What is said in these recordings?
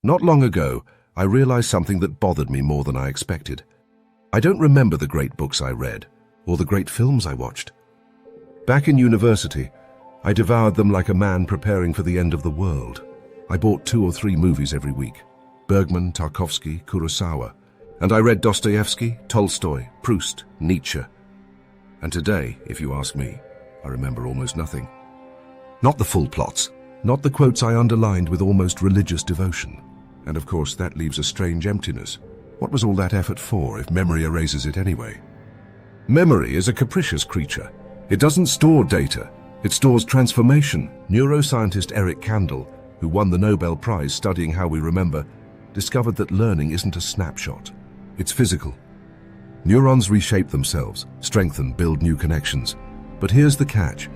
Not long ago, I realized something that bothered me more than I expected. I don't remember the great books I read, or the great films I watched. Back in university, I devoured them like a man preparing for the end of the world. I bought 2 or 3 movies every week: Bergman, Tarkovsky, Kurosawa. And I read Dostoevsky, Tolstoy, Proust, Nietzsche. And today, if you ask me, I remember almost nothing. Not the full plots, not the quotes I underlined with almost religious devotion. And of course, that leaves a strange emptiness. What was all that effort for if memory erases it anyway? Memory is a capricious creature. It doesn't store data, it stores transformation. Neuroscientist Eric Kandel, who won the Nobel Prize studying how we remember, discovered that learning isn't a snapshot. It's physical. Neurons reshape themselves, strengthen, build new connections. But here's the catch.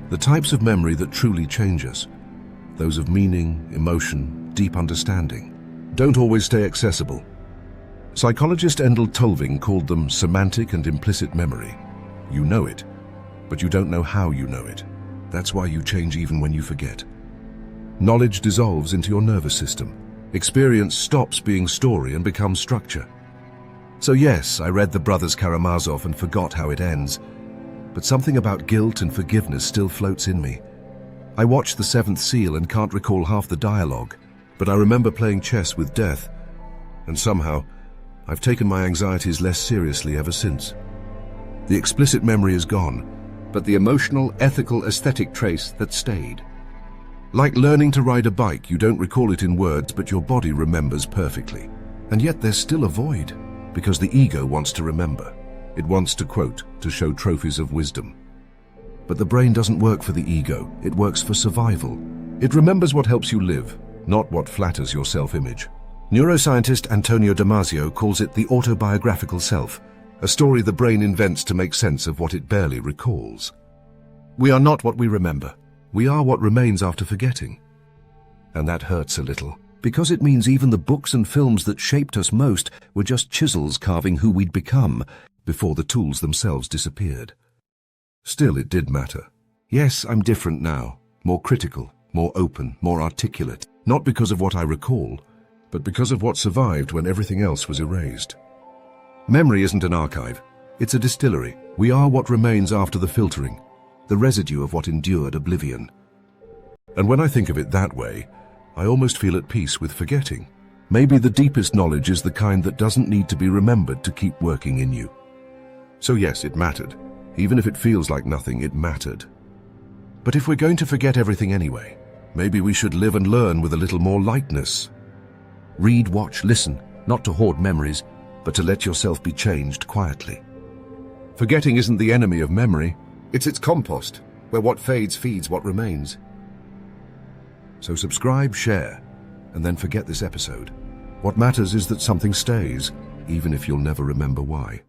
The types of memory that truly change us, those of meaning, emotion, deep understanding, don't always stay accessible. Psychologist Endel Tolving called them semantic and implicit memory. You know it, but you don't know how you know it. That's why you change even when you forget. Knowledge dissolves into your nervous system. Experience stops being story and becomes structure. So yes, I read The Brothers Karamazov and forgot how it ends, but something about guilt and forgiveness still floats in me. I watched The Seventh Seal and can't recall half the dialogue, but I remember playing chess with death, and somehow, I've taken my anxieties less seriously ever since. The explicit memory is gone, but the emotional, ethical, aesthetic trace that stayed. Like learning to ride a bike, you don't recall it in words, but your body remembers perfectly. And yet there's still a void, because the ego wants to remember. It wants to quote, to show trophies of wisdom. But the brain doesn't work for the ego, it works for survival. It remembers what helps you live, not what flatters your self-image. Neuroscientist Antonio Damasio calls it the autobiographical self, a story the brain invents to make sense of what it barely recalls. We are not what we remember. We are what remains after forgetting. And that hurts a little, because it means even the books and films that shaped us most were just chisels carving who we'd become before the tools themselves disappeared. Still, it did matter. Yes, I'm different now, more critical, more open, more articulate, not because of what I recall, but because of what survived when everything else was erased. Memory isn't an archive, it's a distillery. We are what remains after the filtering, the residue of what endured oblivion. And when I think of it that way, I almost feel at peace with forgetting. Maybe the deepest knowledge is the kind that doesn't need to be remembered to keep working in you. So yes, it mattered. Even if it feels like nothing, it mattered. But if we're going to forget everything anyway, maybe we should live and learn with a little more lightness. Read, watch, listen, not to hoard memories, but to let yourself be changed quietly. Forgetting isn't the enemy of memory. It's its compost, where what fades feeds what remains. So subscribe, share, and then forget this episode. What matters is that something stays, even if you'll never remember why.